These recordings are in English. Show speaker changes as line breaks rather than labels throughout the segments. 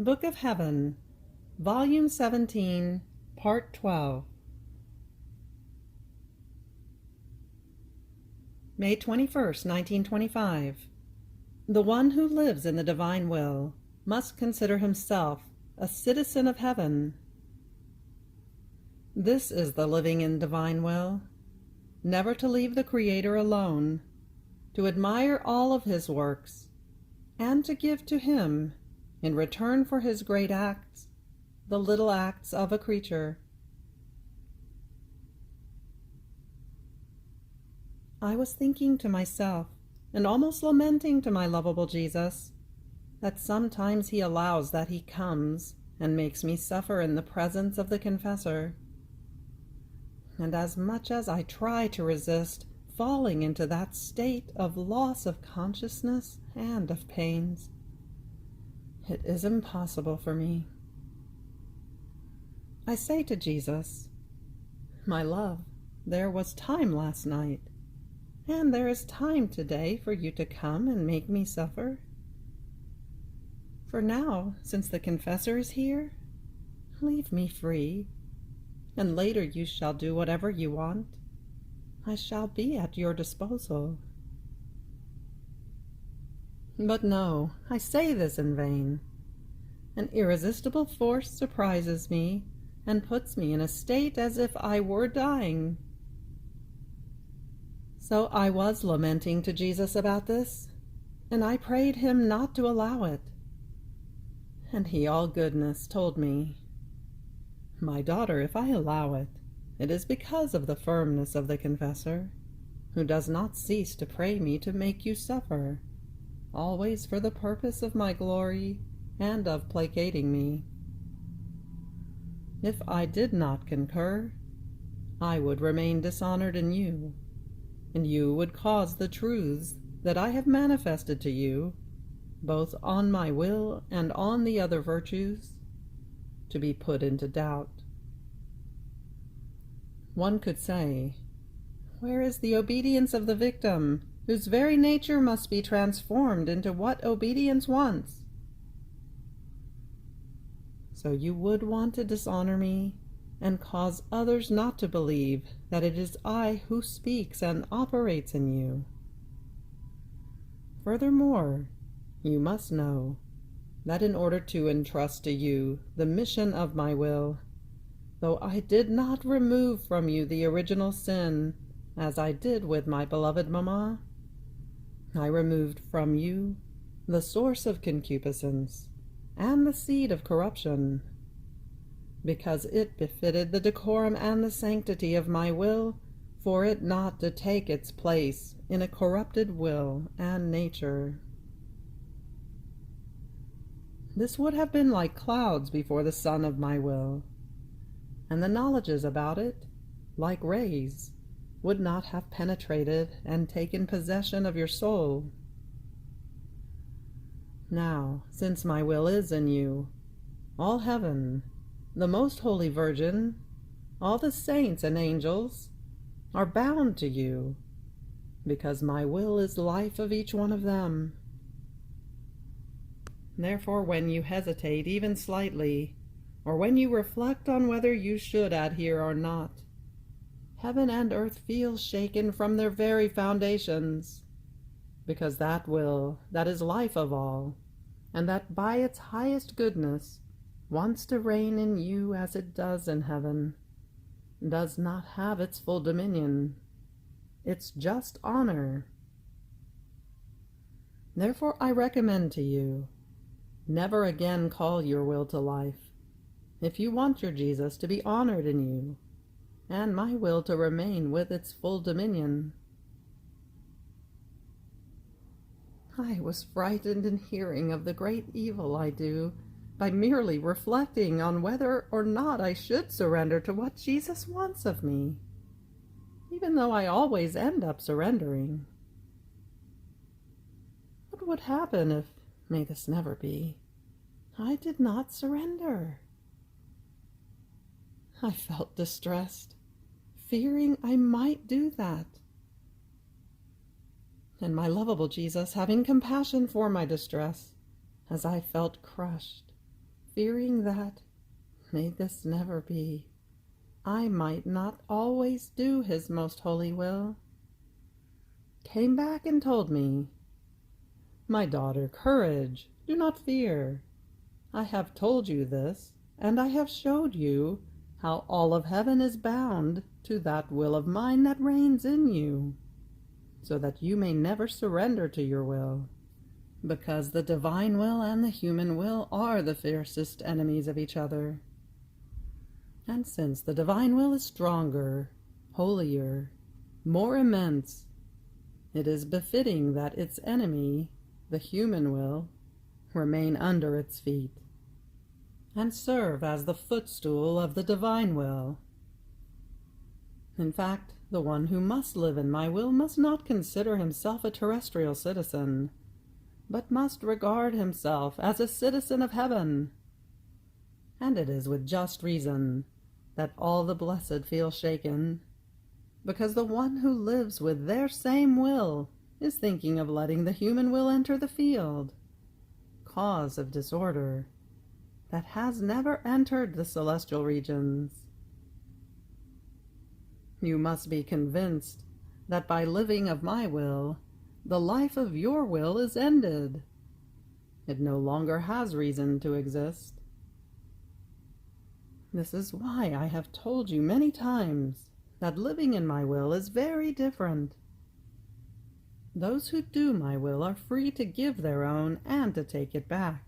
Book of Heaven, Volume 17, Part 12. May 21st, 1925. The one who lives in the divine will must consider himself a citizen of heaven. This is the living in divine will, never to leave the Creator alone, to admire all of his works, and to give to him, in return for his great acts, the little acts of a creature. I was thinking to myself, and almost lamenting to my lovable Jesus, that sometimes he allows that he comes and makes me suffer in the presence of the confessor. And as much as I try to resist falling into that state of loss of consciousness and of pains, it is impossible for me. I say to Jesus, "My love, there was time last night, and there is time today for you to come and make me suffer. For now, since the confessor is here, leave me free, and later you shall do whatever you want. I shall be at your disposal." But no, I say this in vain. An irresistible force surprises me and puts me in a state as if I were dying. So I was lamenting to Jesus about this, and I prayed him not to allow it. And he, all goodness, told me, "My daughter, if I allow it, it is because of the firmness of the confessor, who does not cease to pray me to make you suffer, always for the purpose of my glory and of placating me. If I did not concur, I would remain dishonored in you, and you would cause the truths that I have manifested to you, both on my will and on the other virtues, to be put into doubt." One could say, where is the obedience of the victim, whose very nature must be transformed into what obedience wants? So you would want to dishonor me and cause others not to believe that it is I who speaks and operates in you. Furthermore, you must know that in order to entrust to you the mission of my will, though I did not remove from you the original sin, as I did with my beloved mamma, I removed from you the source of concupiscence and the seed of corruption, because it befitted the decorum and the sanctity of my will for it not to take its place in a corrupted will and nature. This would have been like clouds before the sun of my will, and the knowledges about it, like rays, would not have penetrated and taken possession of your soul. Now, since my will is in you, all heaven, the most holy Virgin, all the saints and angels, are bound to you, because my will is life of each one of them. Therefore, when you hesitate even slightly, or when you reflect on whether you should adhere or not, heaven and earth feel shaken from their very foundations, because that will, that is life of all, and that by its highest goodness wants to reign in you as it does in heaven, does not have its full dominion, its just honor. Therefore I recommend to you, never again call your will to life, if you want your Jesus to be honored in you, and my will to remain with its full dominion. I was frightened in hearing of the great evil I do by merely reflecting on whether or not I should surrender to what Jesus wants of me, even though I always end up surrendering. What would happen if, may this never be, I did not surrender? I felt distressed, fearing I might do that. And my lovable Jesus, having compassion for my distress, as I felt crushed, fearing that, may this never be, I might not always do his most holy will, came back and told me, "My daughter, courage, do not fear. I have told you this, and I have showed you how all of heaven is bound to that will of mine that reigns in you, so that you may never surrender to your will, because the divine will and the human will are the fiercest enemies of each other. And since the divine will is stronger, holier, more immense, it is befitting that its enemy, the human will, remain under its feet, and serve as the footstool of the divine will. In fact, the one who must live in my will must not consider himself a terrestrial citizen, but must regard himself as a citizen of heaven. And it is with just reason that all the blessed feel shaken, because the one who lives with their same will is thinking of letting the human will enter the field, cause of disorder, that has never entered the celestial regions. You must be convinced that by living of my will, the life of your will is ended. It no longer has reason to exist. This is why I have told you many times that living in my will is very different. Those who do my will are free to give their own and to take it back,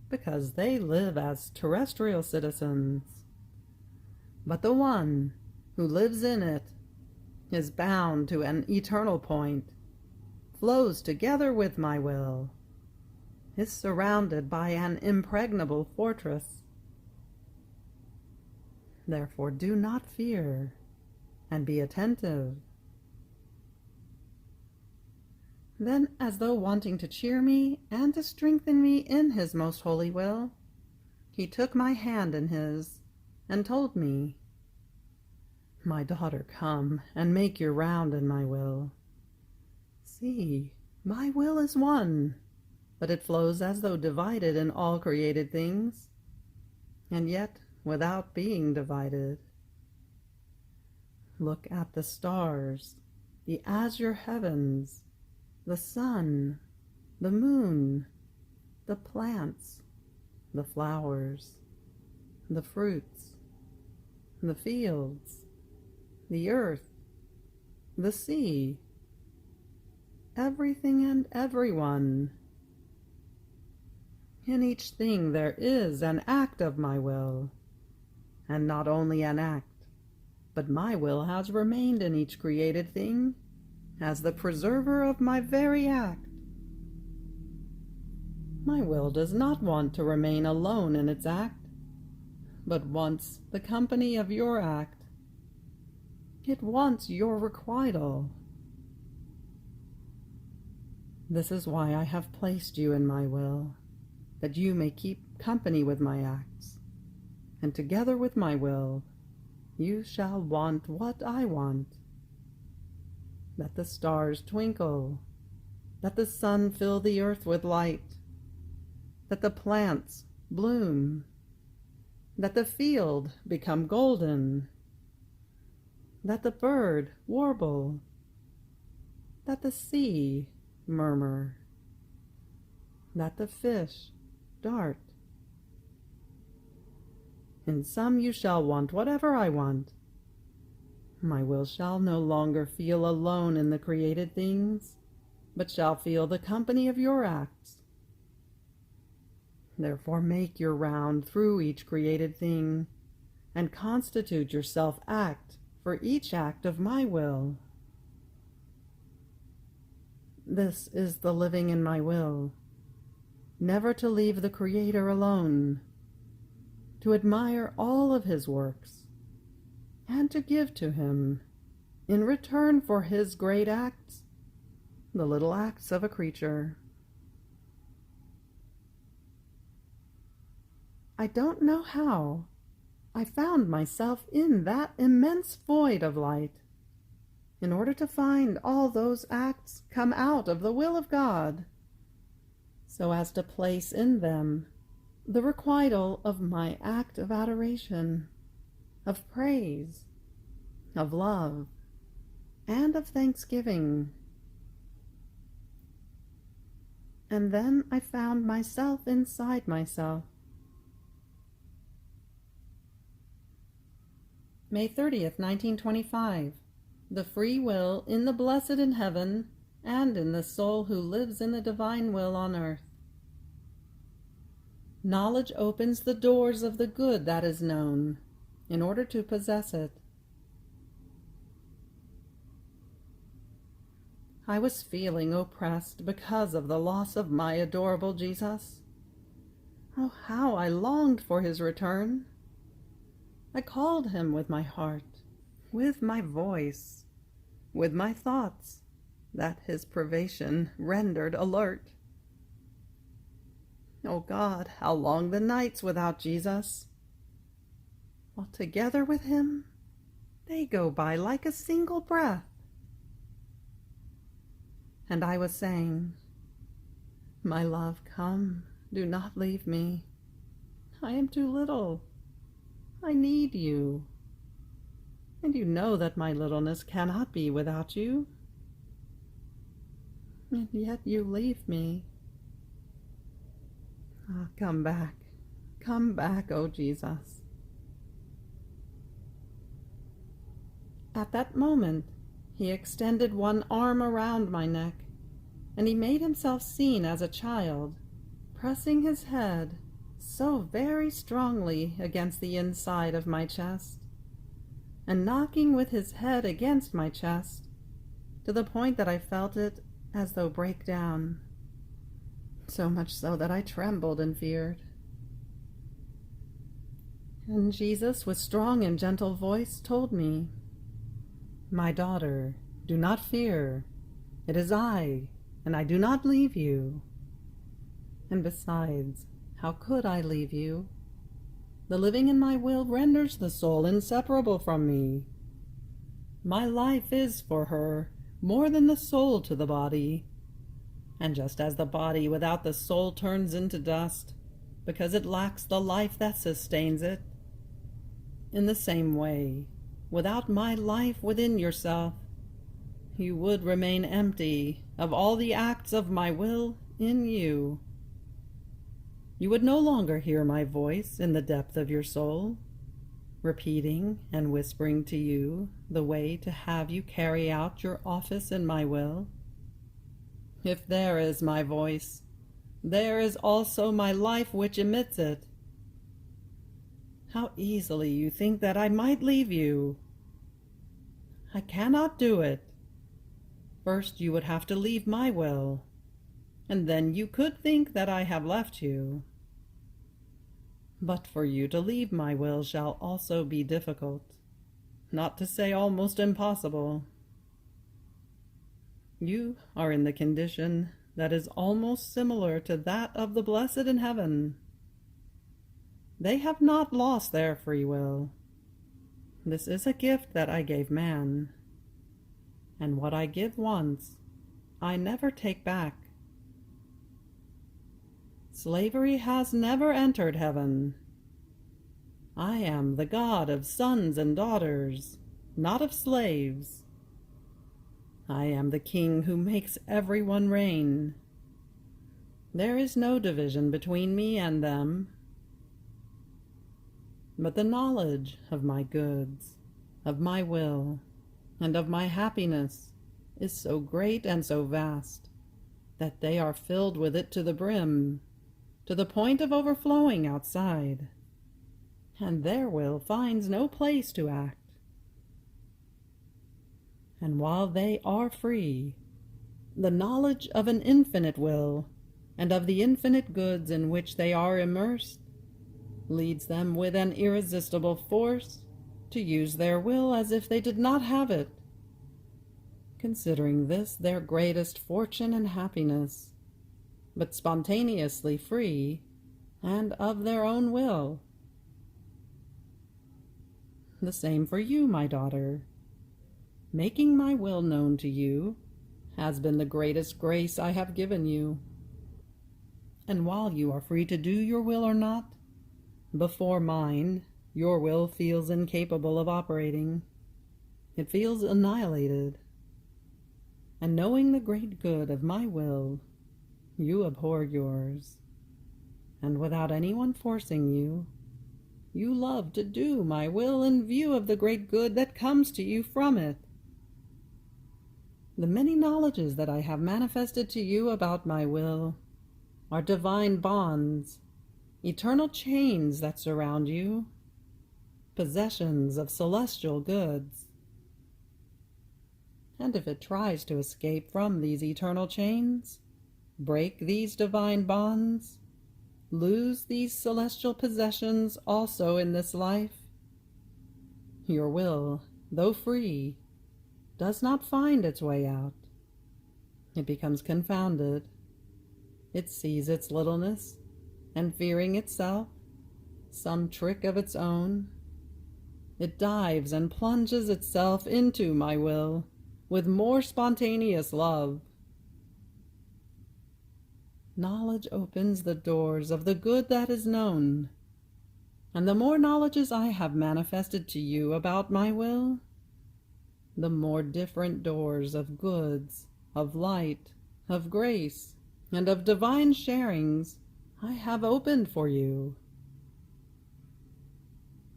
because they live as terrestrial citizens. But the one who lives in it is bound to an eternal point, flows together with my will, is surrounded by an impregnable fortress. Therefore do not fear, and be attentive." Then, as though wanting to cheer me and to strengthen me in his most holy will, he took my hand in his and told me, "My daughter, come and make your round in my will. See, my will is one, but it flows as though divided in all created things, and yet without being divided. Look at the stars, the azure heavens, the sun, the moon, the plants, the flowers, the fruits, the fields, the earth, the sea, everything and everyone. In each thing there is an act of my will, and not only an act, but my will has remained in each created thing as the preserver of my very act. My will does not want to remain alone in its act, but wants the company of your act. It wants your requital. This is why I have placed you in my will, that you may keep company with my acts, and together with my will you shall want what I want. That the stars twinkle, that the sun fill the earth with light, that the plants bloom, that the field become golden, that the bird warble, that the sea murmur, that the fish dart. In sum, you shall want whatever I want. My will shall no longer feel alone in the created things, but shall feel the company of your acts. Therefore make your round through each created thing, and constitute yourself act for each act of my will. This is the living in my will, never to leave the Creator alone, to admire all of his works, and to give to him, in return for his great acts, the little acts of a creature. I don't know how I found myself in that immense void of light, in order to find all those acts come out of the will of God, so as to place in them the requital of my act of adoration, of praise, of love, and of thanksgiving. And then I found myself inside myself. May 30th, 1925. The free will in the blessed in heaven and in the soul who lives in the divine will on earth. Knowledge opens the doors of the good that is known in order to possess it. I was feeling oppressed because of the loss of my adorable Jesus. Oh, how I longed for his return! I called him with my heart, with my voice, with my thoughts, that his privation rendered alert. Oh God, how long the nights without Jesus! While together with him, they go by like a single breath. And I was saying, my love, come, do not leave me. I am too little. I need you. And you know that my littleness cannot be without you. And yet you leave me. Ah, come back, O Jesus. At that moment, he extended one arm around my neck, and he made himself seen as a child, pressing his head so very strongly against the inside of my chest, and knocking with his head against my chest, to the point that I felt it as though break down, so much so that I trembled and feared. And Jesus, with strong and gentle voice, told me, "My daughter, do not fear. It is I, and I do not leave you. And besides, how could I leave you? The living in my will renders the soul inseparable from me. My life is for her more than the soul to the body. And just as the body without the soul turns into dust, because it lacks the life that sustains it, in the same way, without my life within yourself, you would remain empty of all the acts of my will in you. You would no longer hear my voice in the depth of your soul, repeating and whispering to you the way to have you carry out your office in my will. If there is my voice, there is also my life which emits it. How easily you think that I might leave you! I cannot do it. First you would have to leave my will, and then you could think that I have left you. But for you to leave my will shall also be difficult, not to say almost impossible. You are in the condition that is almost similar to that of the blessed in heaven. They have not lost their free will. This is a gift that I gave man, and what I give once, I never take back. Slavery has never entered heaven. I am the God of sons and daughters, not of slaves. I am the King who makes everyone reign. There is no division between me and them. But the knowledge of my goods, of my will, and of my happiness is so great and so vast that they are filled with it to the brim, to the point of overflowing outside, and their will finds no place to act. And while they are free, the knowledge of an infinite will and of the infinite goods in which they are immersed leads them with an irresistible force to use their will as if they did not have it, considering this their greatest fortune and happiness, but spontaneously free and of their own will. The same for you, my daughter. Making my will known to you has been the greatest grace I have given you. And while you are free to do your will or not, before mine, your will feels incapable of operating. It feels annihilated. And knowing the great good of my will, you abhor yours. And without anyone forcing you, you love to do my will in view of the great good that comes to you from it. The many knowledges that I have manifested to you about my will are divine bonds, eternal chains that surround you, possessions of celestial goods. And if it tries to escape from these eternal chains, break these divine bonds, lose these celestial possessions also in this life, your will, though free, does not find its way out. It becomes confounded. It sees its littleness, and fearing itself, some trick of its own, it dives and plunges itself into my will with more spontaneous love. Knowledge opens the doors of the good that is known, and the more knowledges I have manifested to you about my will, the more different doors of goods, of light, of grace, and of divine sharings I have opened for you.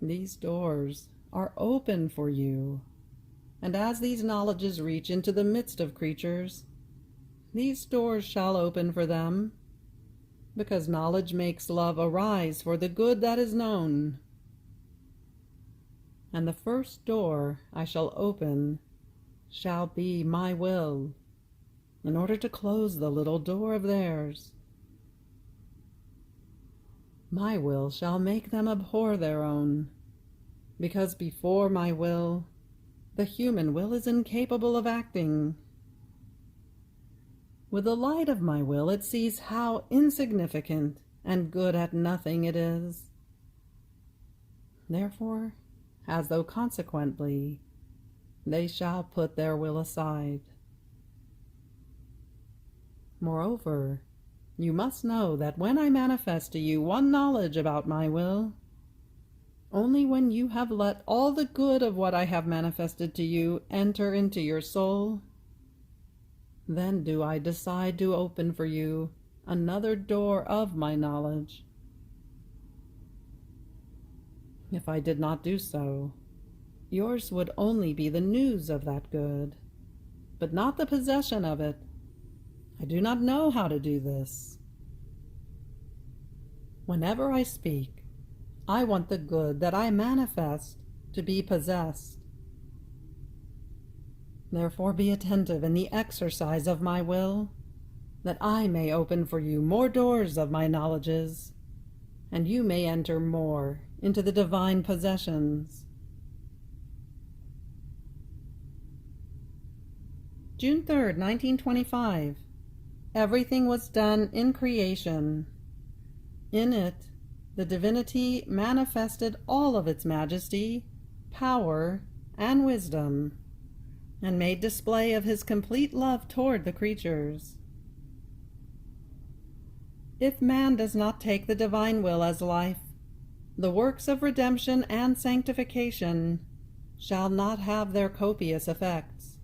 These doors are open for you, and as these knowledges reach into the midst of creatures, these doors shall open for them, because knowledge makes love arise for the good that is known. And the first door I shall open shall be my will, in order to close the little door of theirs. My will shall make them abhor their own, because before my will, the human will is incapable of acting. With the light of my will it sees how insignificant and good at nothing it is. Therefore, as though consequently, they shall put their will aside. Moreover, you must know that when I manifest to you one knowledge about my will, only when you have let all the good of what I have manifested to you enter into your soul, then do I decide to open for you another door of my knowledge. If I did not do so, yours would only be the news of that good, but not the possession of it. I do not know how to do this. Whenever I speak, I want the good that I manifest to be possessed. Therefore be attentive in the exercise of my will, that I may open for you more doors of my knowledges, and you may enter more into the divine possessions. June 3rd, 1925. Everything was done in creation. In it, the divinity manifested all of its majesty, power, and wisdom, and made display of his complete love toward the creatures. If man does not take the divine will as life, the works of redemption and sanctification shall not have their copious effects.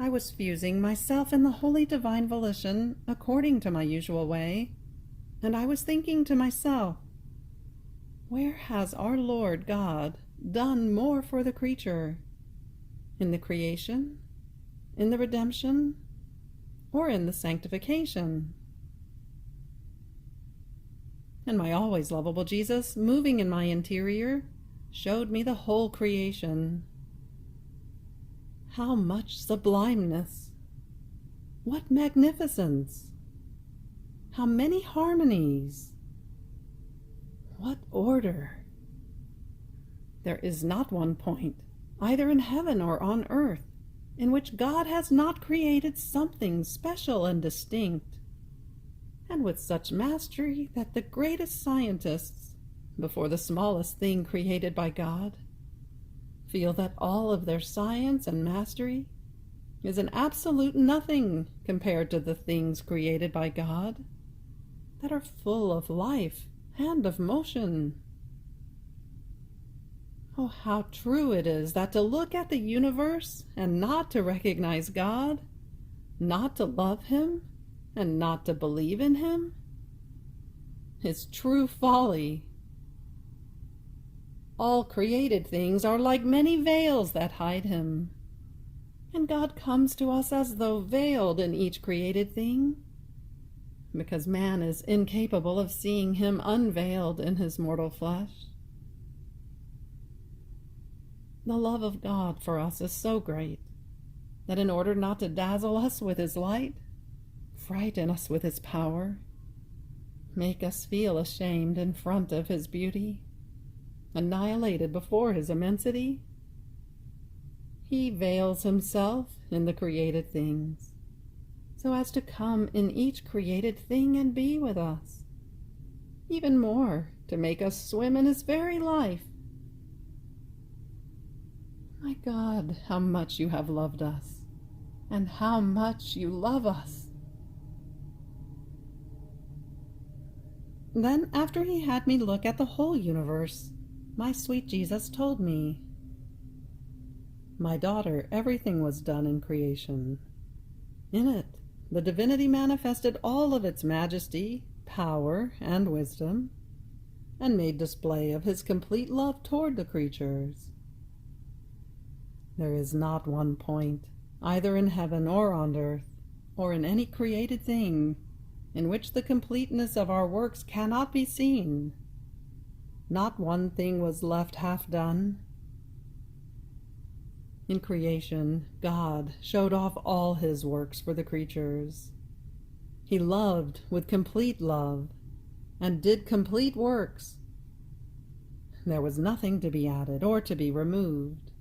I was fusing myself in the holy divine volition according to my usual way, and I was thinking to myself, where has our Lord God done more for the creature? In the creation, in the redemption, or in the sanctification? And my always lovable Jesus, moving in my interior, showed me the whole creation. How much sublimeness! What magnificence! How many harmonies! What order! There is not one point, either in heaven or on earth, in which God has not created something special and distinct, and with such mastery that the greatest scientists, before the smallest thing created by God, feel that all of their science and mastery is an absolute nothing compared to the things created by God that are full of life and of motion. Oh, how true it is that to look at the universe and not to recognize God, not to love Him, and not to believe in Him, is true folly. All created things are like many veils that hide Him, and God comes to us as though veiled in each created thing, because man is incapable of seeing Him unveiled in his mortal flesh. The love of God for us is so great that in order not to dazzle us with His light, frighten us with His power, make us feel ashamed in front of His beauty, annihilated before His immensity, He veils Himself in the created things, so as to come in each created thing and be with us, even more, to make us swim in His very life. My God, how much You have loved us, and how much You love us. Then, after He had me look at the whole universe, my sweet Jesus told me, "My daughter, everything was done in creation. In it, the divinity manifested all of its majesty, power, and wisdom, and made display of His complete love toward the creatures. There is not one point, either in heaven or on earth, or in any created thing, in which the completeness of our works cannot be seen. Not one thing was left half done. In creation, God showed off all His works for the creatures. He loved with complete love, and did complete works. There was nothing to be added or to be removed.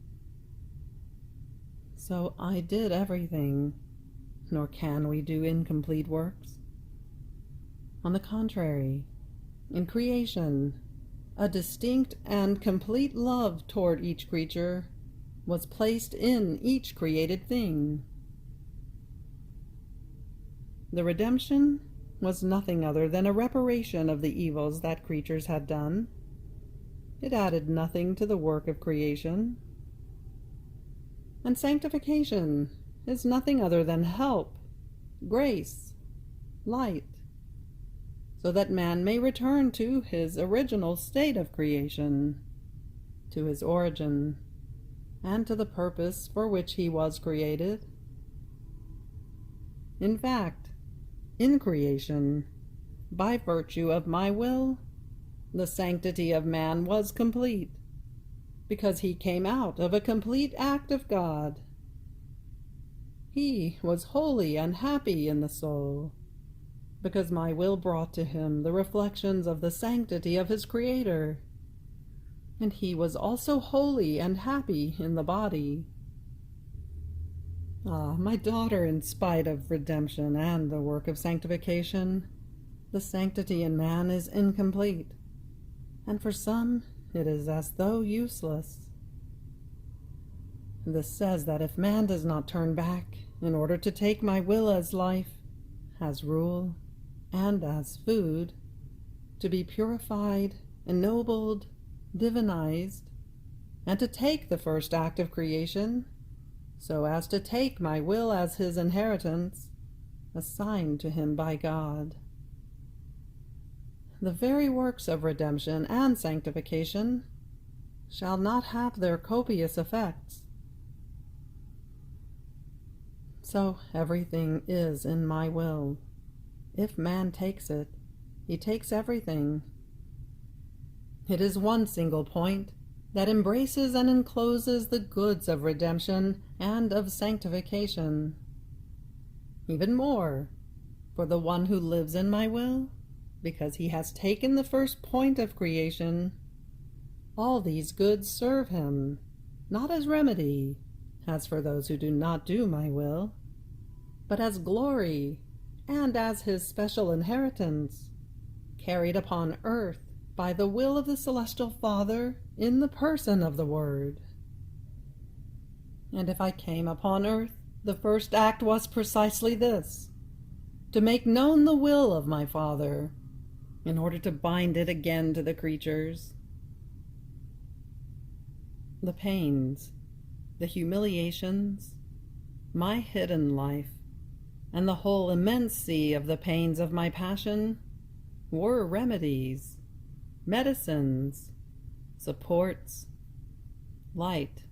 So I did everything, nor can we do incomplete works. On the contrary, in creation, a distinct and complete love toward each creature was placed in each created thing. The redemption was nothing other than a reparation of the evils that creatures had done. It added nothing to the work of creation. And sanctification is nothing other than help, grace, light, so that man may return to his original state of creation, to his origin, and to the purpose for which he was created. In fact, in creation, by virtue of my will, the sanctity of man was complete, because he came out of a complete act of God. He was holy and happy in the soul, because my will brought to him the reflections of the sanctity of his Creator, and he was also holy and happy in the body. Ah, my daughter, in spite of redemption and the work of sanctification, the sanctity in man is incomplete, and for some it is as though useless. This says that if man does not turn back in order to take my will as life, as rule, and as food, to be purified, ennobled, divinized, and to take the first act of creation, so as to take my will as his inheritance, assigned to him by God, the very works of redemption and sanctification shall not have their copious effects. So everything is in my will. If man takes it, he takes everything. It is one single point that embraces and encloses the goods of redemption and of sanctification. Even more, for the one who lives in my will, because he has taken the first point of creation, all these goods serve him, not as remedy, as for those who do not do my will, but as glory and as his special inheritance, carried upon earth by the will of the Celestial Father in the person of the Word. And if I came upon earth The first act was precisely this: to make known the will of my Father, in order to bind it again to the creatures. The pains, the humiliations, my hidden life, and the whole immense sea of the pains of my passion were remedies, medicines, supports, light,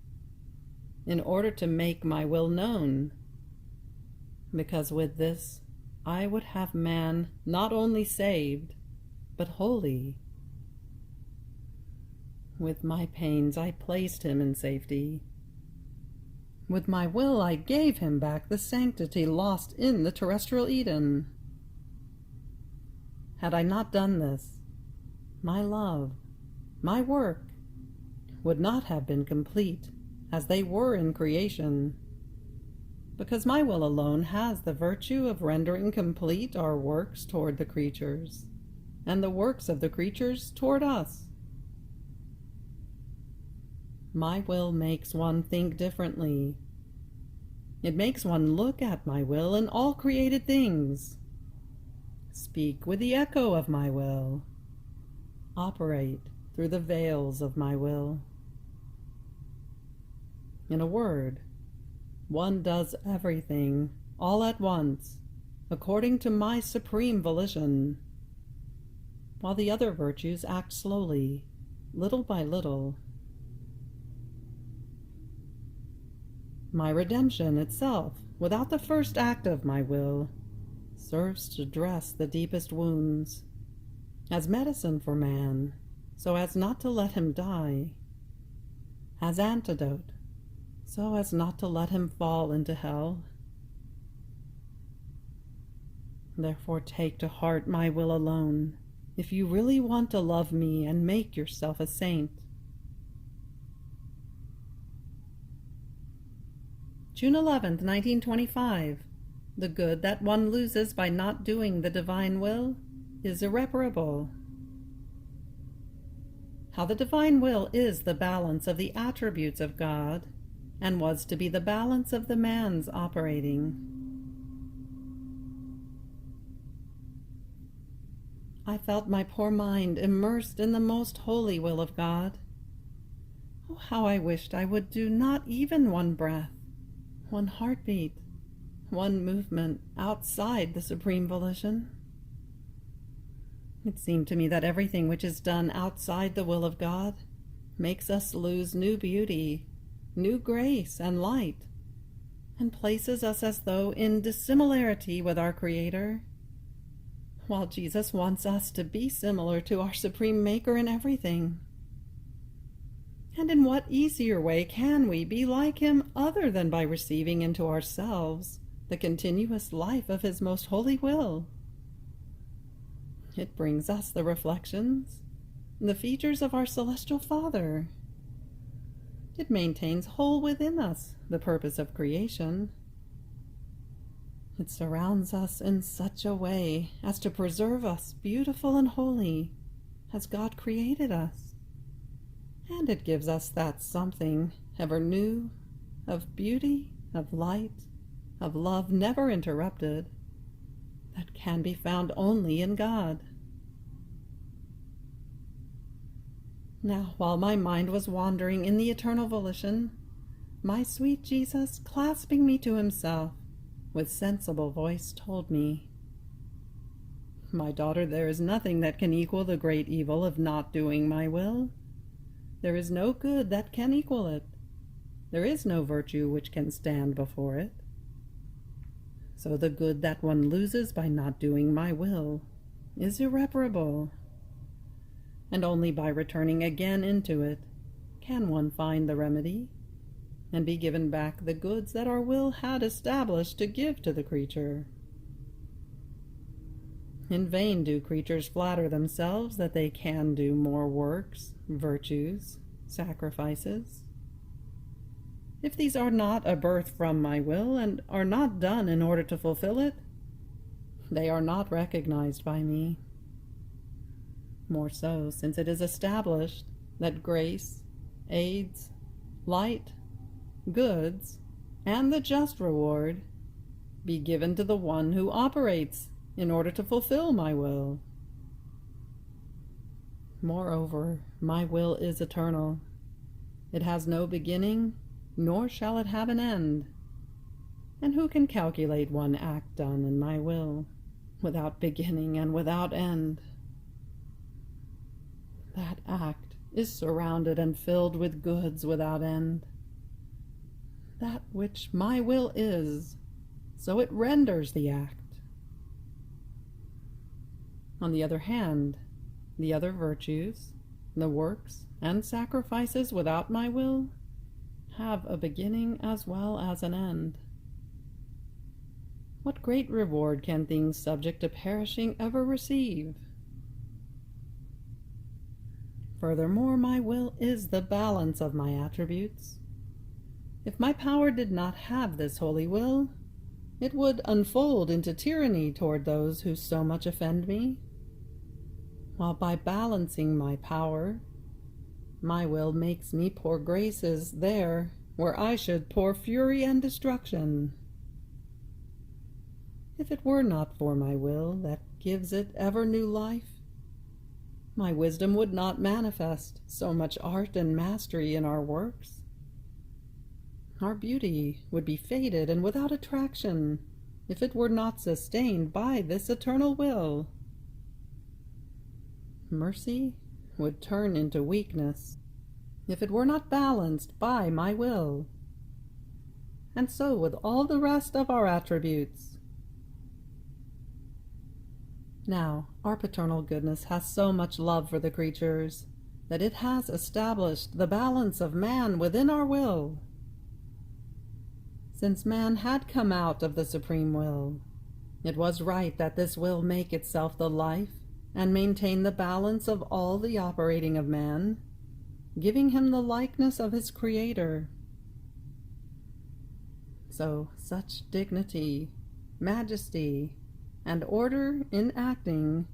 in order to make my will known, because with this I would have man not only saved, but holy. With my pains I placed him in safety. With my will I gave him back the sanctity lost in the terrestrial Eden. Had I not done this, my love, my work, would not have been complete as they were in creation, because my will alone has the virtue of rendering complete our works toward the creatures, and the works of the creatures toward us. My will makes one think differently. It makes one look at my will in all created things, speak with the echo of my will, operate through the veils of my will. In a word, one does everything all at once, according to my supreme volition, while the other virtues act slowly, little by little. My redemption itself, without the first act of my will, serves to dress the deepest wounds, as medicine for man, so as not to let him die, as antidote, so as not to let him fall into hell. Therefore take to heart my will alone, if you really want to love me and make yourself a saint. June 11th, 1925. The good that one loses by not doing the divine will is irreparable. How the divine will is the balance of the attributes of God, and was to be the balance of the man's operating. I felt my poor mind immersed in the most holy will of God. Oh, how I wished I would do not even one breath, one heartbeat, one movement outside the supreme volition. It seemed to me that everything which is done outside the will of God makes us lose new beauty, new grace and light, and places us as though in dissimilarity with our Creator, while Jesus wants us to be similar to our Supreme Maker in everything. And in what easier way can we be like him other than by receiving into ourselves the continuous life of his most holy will? It brings us the reflections, the features of our celestial Father. It maintains whole within us the purpose of creation. It surrounds us in such a way as to preserve us beautiful and holy as God created us. And it gives us that something ever new, of beauty, of light, of love never interrupted, that can be found only in God. Now, while my mind was wandering in the eternal volition, my sweet Jesus, clasping me to himself, with sensible voice told me, "My daughter, there is nothing that can equal the great evil of not doing my will. There is no good that can equal it. There is no virtue which can stand before it. So the good that one loses by not doing my will is irreparable. And only by returning again into it can one find the remedy, and be given back the goods that our will had established to give to the creature. In vain do creatures flatter themselves that they can do more works, virtues, sacrifices. If these are not a birth from my will, and are not done in order to fulfill it, they are not recognized by me. More so, since it is established that grace, aids, light, goods and the just reward be given to the one who operates in order to fulfill my will. Moreover, my will is eternal. It has no beginning, nor shall it have an end. And who can calculate one act done in my will, without beginning and without end? That act is surrounded and filled with goods without end. That which my will is, so it renders the act. On the other hand, the other virtues, the works and sacrifices without my will, have a beginning as well as an end. What great reward can things subject to perishing ever receive? Furthermore, my will is the balance of my attributes. If my power did not have this holy will, it would unfold into tyranny toward those who so much offend me. While by balancing my power, my will makes me pour graces there where I should pour fury and destruction. If it were not for my will that gives it ever new life, my wisdom would not manifest so much art and mastery in our works. Our beauty would be faded and without attraction if it were not sustained by this eternal will. Mercy would turn into weakness if it were not balanced by my will. And so with all the rest of our attributes. Now, our paternal goodness has so much love for the creatures that it has established the balance of man within our will. Since man had come out of the supreme will, it was right that this will make itself the life and maintain the balance of all the operating of man, giving him the likeness of his Creator. So such dignity, majesty, and order in acting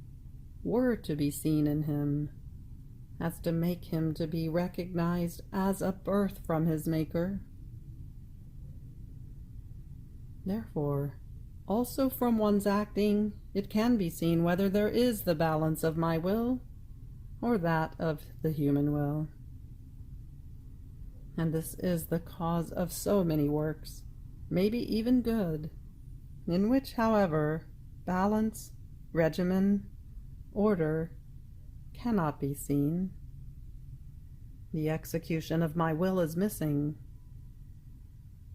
were to be seen in him, as to make him to be recognized as a birth from his Maker. Therefore, also from one's acting, it can be seen whether there is the balance of my will or that of the human will. And this is the cause of so many works, maybe even good, in which, however, balance, regimen, order cannot be seen. The execution of my will is missing.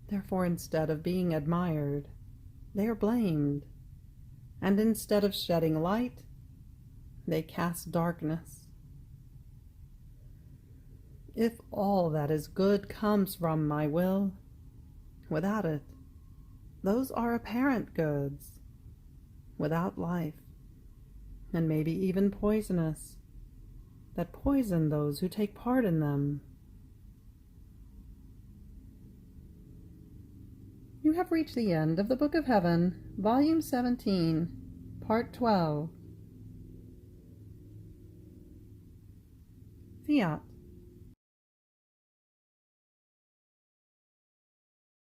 Therefore, instead of being admired, they are blamed, and instead of shedding light, they cast darkness. If all that is good comes from my will, without it, those are apparent goods, without life, and maybe even poisonous, that poison those who take part in them. You have reached the end of the Book of Heaven, Volume 17, Part 12. Fiat.